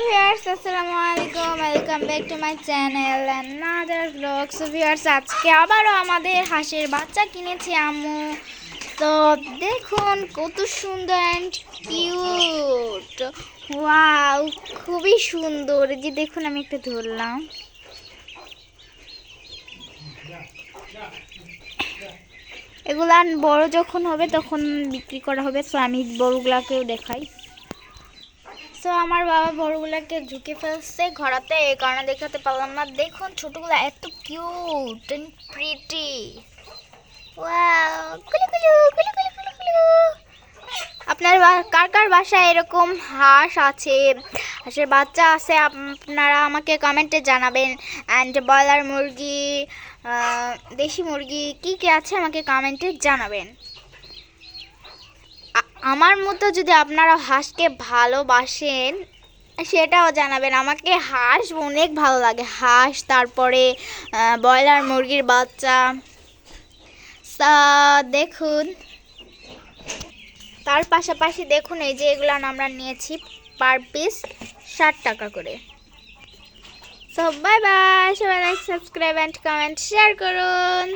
Viewers আসসালামু আলাইকুম, welcome back to my channel another blog. So viewers, আজকে আবারও আমাদের হাঁসের বাচ্চা কিনেছি আম্মু। তো দেখুন কত সুন্দর অ্যান্ড কিউট, ওয়াও, খুবই সুন্দর। এই যে দেখুন, আমি একটা ধরলাম। এগুলা বড় যখন হবে তখন বিক্রি করা হবে। সো আমি বড়গুলাকেও দেখাই। সো আমার বাবা বড়গুলাকে ঝুঁকে ফেলছে ঘোরাতে, এই কারণে দেখাতে পারলাম না। দেখুন ছোটগুলা এত কিউট এন্ড প্রিটি। ওয়াও, কুলু কুলু কুলু কুলু কুলু কুলু। আপনার কার কার বাসায় এরকম হাঁস আছে, হাঁসের বাচ্চা আছে, আপনারা আমাকে কমেন্টে জানাবেন। অ্যান্ড ব্রয়লার মুরগি, দেশি মুরগি কী কী আছে আমাকে কমেন্টে জানাবেন। আমার মতো যদি আপনারা হাঁসকে ভালোবাসেন সেটাও জানাবেন। আমাকে হাঁস অনেক ভালো লাগে, হাঁস, তারপরে ব্রয়লার মুরগির বাচ্চা। দেখুন, তার পাশাপাশি দেখুন এই যে এগুলো আমরা নিয়েছি পার পিস 60 টাকা করে। সো বাই বাই, সবাই like, subscribe and comment share করুন।